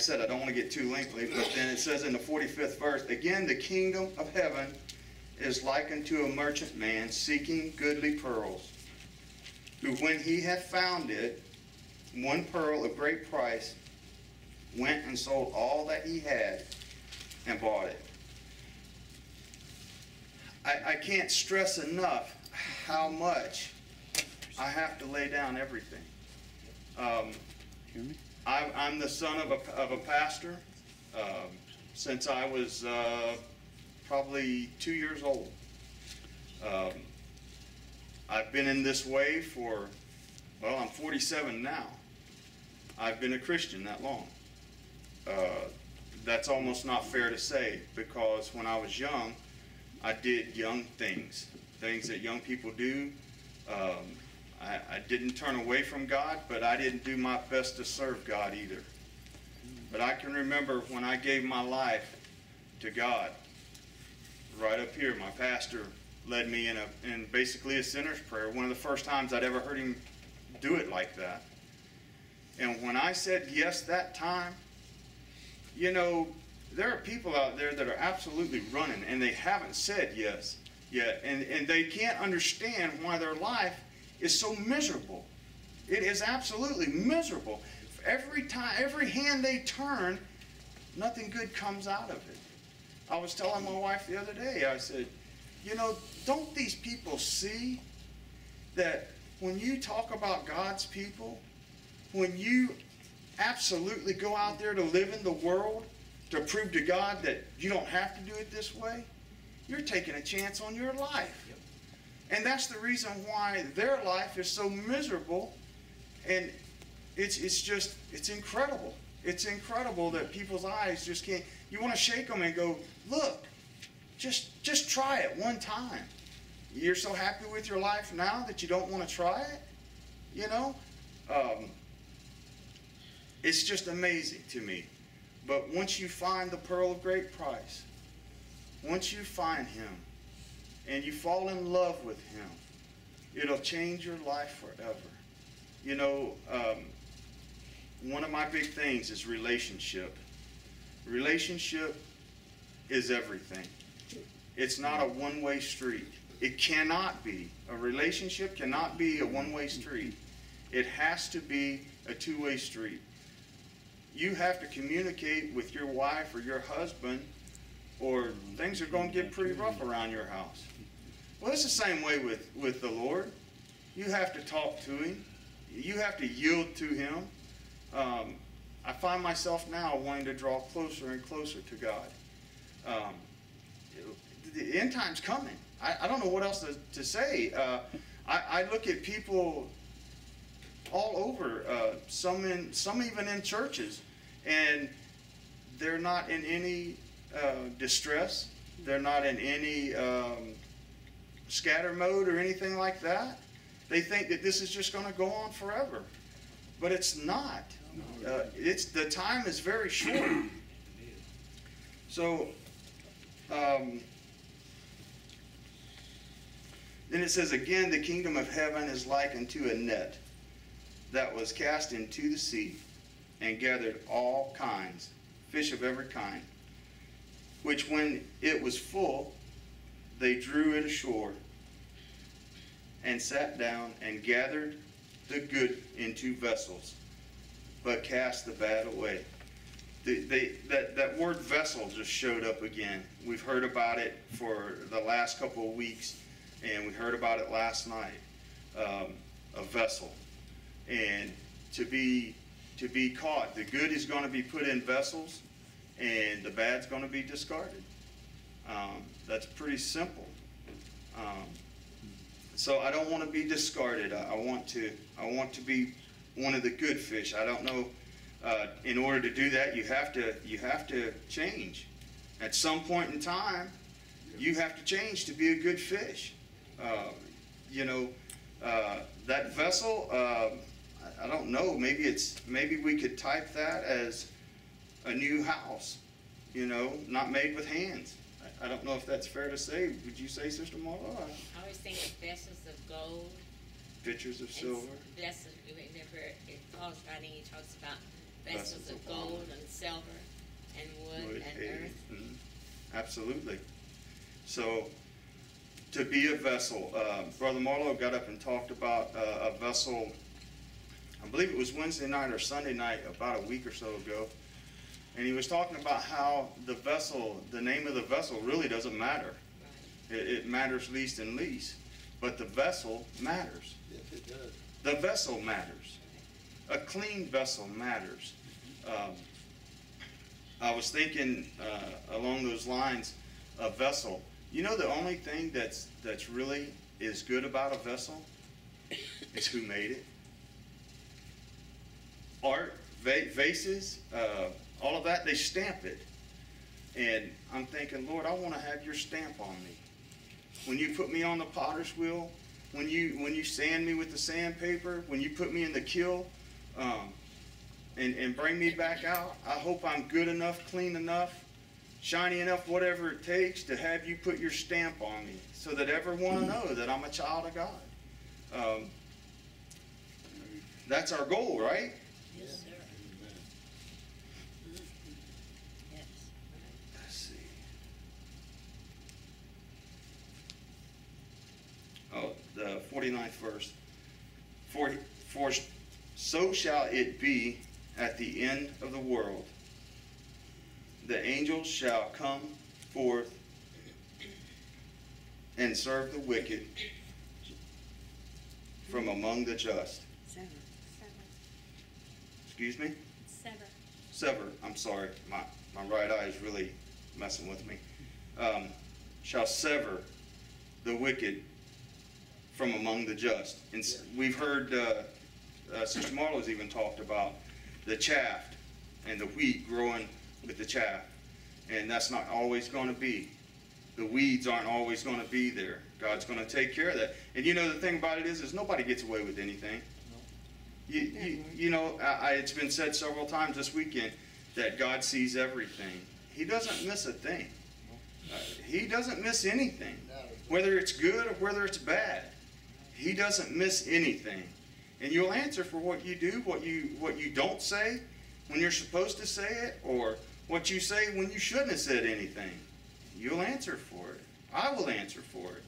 said, I don't want to get too lengthy, but then it says in the 45th verse, again, the kingdom of heaven is likened to a merchant man seeking goodly pearls, who when he had found it, one pearl of great price, went and sold all that he had and bought it. I can't stress enough how much I have to lay down everything. I'm the son of a pastor since I was probably 2 years old. I've been in this way for, well, I'm 47 now. I've been a Christian that long. That's almost not fair to say, because when I was young, I did young things that young people do. I didn't turn away from God, but I didn't do my best to serve God either. But I can remember when I gave my life to God, right up here, my pastor led me in basically a sinner's prayer, one of the first times I'd ever heard him do it like that. And when I said yes that time, you know, there are people out there that are absolutely running and they haven't said yes yet, and they can't understand why their life is so miserable. It is absolutely miserable. Every time, every hand they turn, nothing good comes out of it. I was telling my wife the other day, I said, you know, don't these people see that when you talk about God's people, when you absolutely go out there to live in the world to prove to God that you don't have to do it this way, you're taking a chance on your life. Yep. And that's the reason why their life is so miserable. And it's incredible. It's incredible that people's eyes just can't, you want to shake them and go, look, just try it one time. You're so happy with your life now that you don't want to try it, you know? It's just amazing to me. But once you find the pearl of great price, once you find him and you fall in love with him, it'll change your life forever. You know, one of my big things is relationship. Relationship is everything. It's not a one-way street. It cannot be. A relationship cannot be a one-way street. It has to be a two-way street. You have to communicate with your wife or your husband, or things are going to get pretty rough around your house. Well, it's the same way with the Lord. You have to talk to him. You have to yield to him. I find myself now wanting to draw closer and closer to God. The end time's coming. I don't know what else to say. I look at people all over, some even in churches, and they're not in any distress. They're not in any scatter mode or anything like that. They think that this is just going to go on forever, but it's not. The time is very short. So then it says, again, the kingdom of heaven is like unto a net that was cast into the sea, and gathered all kinds, fish of every kind, which when it was full, they drew it ashore, and sat down, and gathered the good into vessels, but cast the bad away. That word vessel just showed up again. We've heard about it for the last couple of weeks, and we heard about it last night. A vessel. And to be caught, the good is going to be put in vessels, and the bad's going to be discarded. That's pretty simple. So I don't want to be discarded. I want to be one of the good fish. I don't know. In order to do that, you have to change. At some point in time, you have to change to be a good fish. You know, that vessel. I don't know. Maybe we could type that as a new house. You know, not made with hands. I don't know if that's fair to say. Would you say, Sister Marla? I always think of vessels of gold. Pitchers of silver. Vessels. Remember, Paul's writing. He talks about vessels of gold and silver and wood and earth. Mm-hmm. Absolutely. So, to be a vessel, Brother Marlowe got up and talked about a vessel, I believe it was Wednesday night or Sunday night about a week or so ago. And he was talking about how the vessel, the name of the vessel really doesn't matter. Right. It matters least and least. But the vessel matters. Yes, it does. The vessel matters. A clean vessel matters. I was thinking along those lines, a vessel. You know, the only thing that's really is good about a vessel is who made it. Art, vases, all of that, they stamp it. And I'm thinking, Lord, I want to have your stamp on me. When you put me on the potter's wheel, when you sand me with the sandpaper, when you put me in the kiln, and bring me back out, I hope I'm good enough, clean enough, shiny enough, whatever it takes to have you put your stamp on me so that everyone will know that I'm a child of God. That's our goal, right? Yes, sir. Yes. Let's see. Oh, the 49th verse. For so shall it be at the end of the world. The angels shall come forth and serve the wicked from among the just. Sever. Excuse me? Sever. Sever. I'm sorry. My right eye is really messing with me. Shall sever the wicked from among the just. And we've heard Sister Marlowe's even talked about the chaff and the wheat growing with the chaff. And that's not always going to be. The weeds aren't always going to be there. God's going to take care of that. And you know, the thing about it is nobody gets away with anything. You know, it's been said several times this weekend that God sees everything. He doesn't miss a thing. He doesn't miss anything. Whether it's good or whether it's bad. He doesn't miss anything. And you'll answer for what you do, what you don't say when you're supposed to say it, or what you say when you shouldn't have said anything. You'll answer for it. I will answer for it.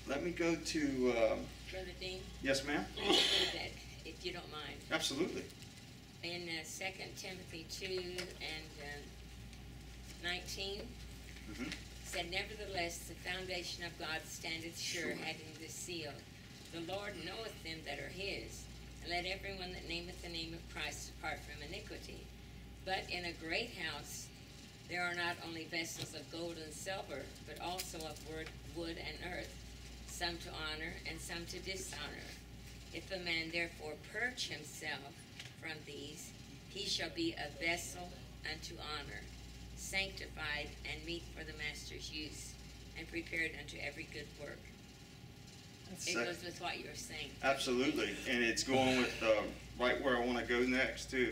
Let me go to... Brother Dean? Yes, ma'am? Let me do that, if you don't mind. Absolutely. In 2 Timothy 2 and 19, said, Nevertheless, the foundation of God standeth sure, having this seal. The Lord knoweth them that are his, and let everyone that nameth the name of Christ depart from iniquity. But in a great house there are not only vessels of gold and silver, but also of wood and earth, some to honor and some to dishonor. If a man therefore purge himself from these, he shall be a vessel unto honor, sanctified and meet for the master's use, and prepared unto every good work. It goes with what you're saying. Absolutely, and it's going with right where I want to go next too.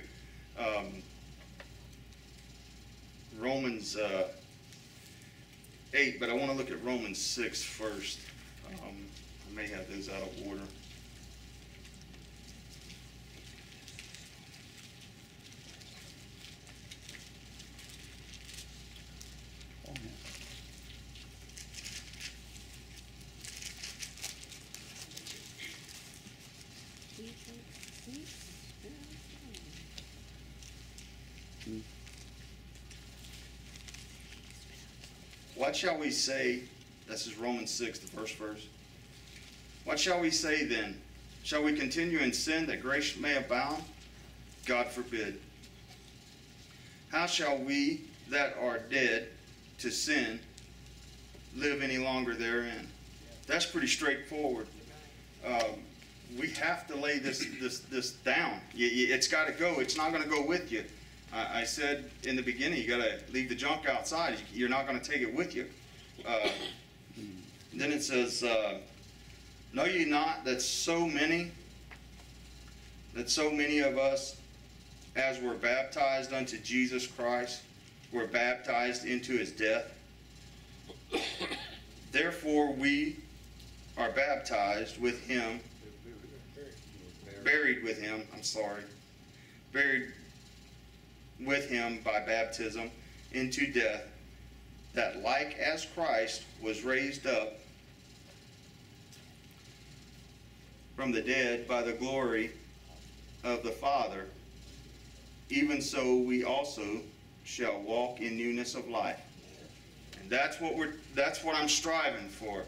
Romans 8, but I want to look at Romans 6 first. I may have those out of order. What shall we say? This is Romans 6, the first verse. What shall we say then? Shall we continue in sin that grace may abound? God forbid. How shall we that are dead to sin live any longer therein? That's pretty straightforward. We have to lay this down. It's got to go. It's not going to go with you. I said in the beginning, you got to leave the junk outside. You're not going to take it with you. Then it says, know ye not that so many of us as were baptized unto Jesus Christ were baptized into his death? Therefore we are baptized with him, buried with him, buried with him by baptism into death, that like as Christ was raised up from the dead by the glory of the Father, even so we also shall walk in newness of life. And that's what I'm striving for.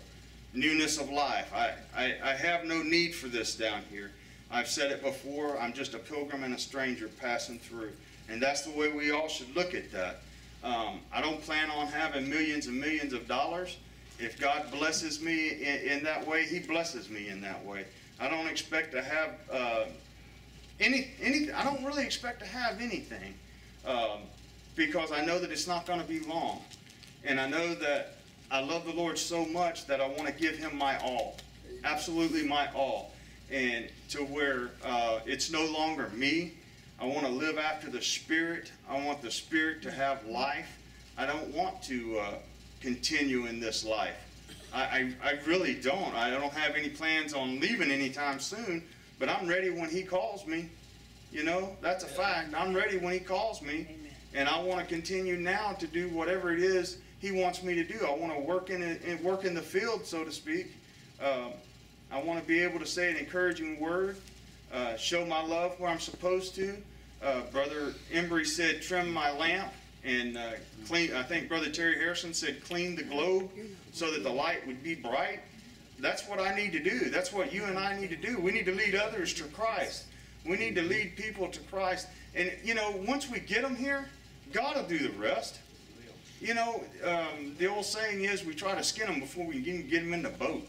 Newness of life. I have no need for this down here. I've said it before, I'm just a pilgrim and a stranger passing through. And that's the way we all should look at that. I don't plan on having millions and millions of dollars. If God blesses me in that way, he blesses me in that way. I don't expect to have I don't really expect to have anything because I know that it's not going to be long. And I know that I love the Lord so much that I want to give him my all, absolutely my all. And to where it's no longer me. I want to live after the Spirit. I want the Spirit to have life. I don't want to continue in this life. I really don't. I don't have any plans on leaving anytime soon, but I'm ready when he calls me. You know, that's a fact. I'm ready when he calls me. And I want to continue now to do whatever it is he wants me to do. I want to work in the field, so to speak. I want to be able to say an encouraging word, show my love where I'm supposed to. Brother Embry said, trim my lamp, and clean. I think Brother Terry Harrison said, clean the globe so that the light would be bright. That's what I need to do. That's what you and I need to do. We need to lead others to Christ. We need to lead people to Christ. And, you know, once we get them here, God will do the rest. You know, the old saying is we try to skin them before we can get them in the boat.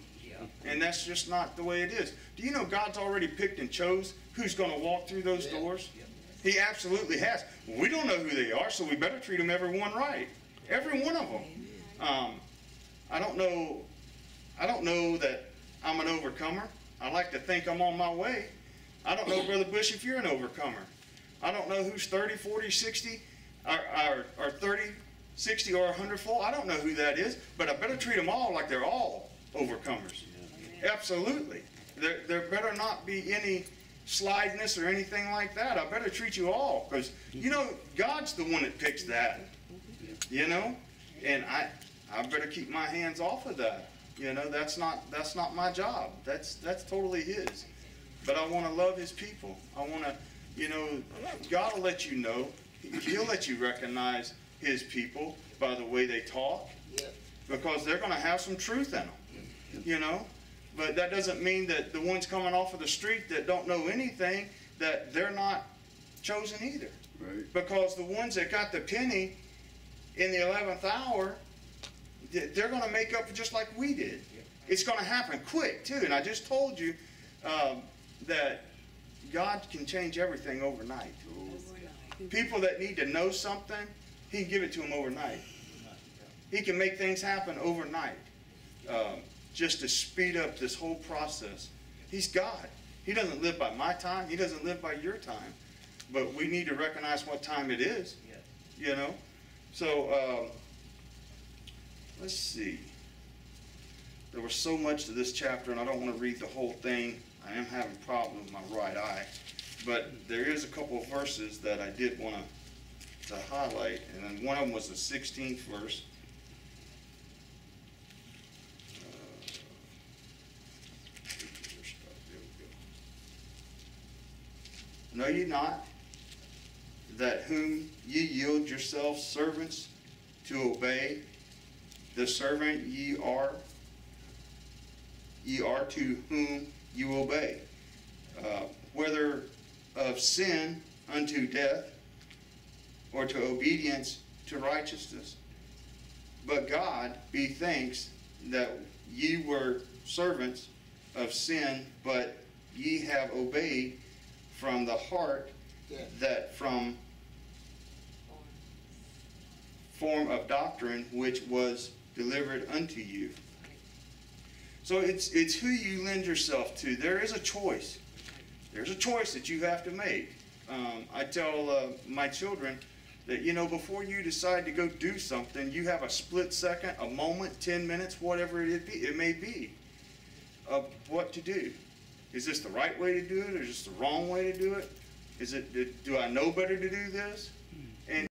And that's just not the way it is. Do you know God's already picked and chose who's going to walk through those doors? He absolutely has. We don't know who they are, so we better treat them everyone right. Every one of them. I don't know that I'm an overcomer. I like to think I'm on my way. I don't know, Brother Bush, if you're an overcomer. I don't know who's 30, 40, 60, or 30, 60, or 100-fold. I don't know who that is, but I better treat them all like they're all overcomers. Absolutely. There better not be any slideness or anything like that. I better treat you all, because, you know, God's the one that picks that, you know, and I better keep my hands off of that. You know, that's not my job. That's totally his. But I want to love his people. I want to, you know, God will let you know. He'll let you recognize his people by the way they talk, because they're going to have some truth in them, you know. But that doesn't mean that the ones coming off of the street that don't know anything, that they're not chosen either. Right. Because the ones that got the penny in the 11th hour, they're going to make up just like we did. It's going to happen quick, too. And I just told you that God can change everything overnight. People that need to know something, he can give it to them overnight. He can make things happen overnight. Just to speed up this whole process. He's God. He doesn't live by my time. He doesn't live by your time. But we need to recognize what time it is. You know? So, let's see. There was so much to this chapter, and I don't want to read the whole thing. I am having a problem with my right eye. But there is a couple of verses that I did want to highlight. And then one of them was the 16th verse. Know ye not that whom ye yield yourselves servants to obey, the servant ye are to whom you obey, whether of sin unto death, or to obedience to righteousness. But God be thanks that ye were servants of sin, but ye have obeyed from the heart, that from form of doctrine which was delivered unto you. So it's who you lend yourself to. There is a choice. There's a choice that you have to make. I tell my children that, you know, before you decide to go do something, you have a split second, a moment, 10 minutes, whatever it may be, of what to do. Is this the right way to do it, or is this the wrong way to do it? Is it, do I know better to do this?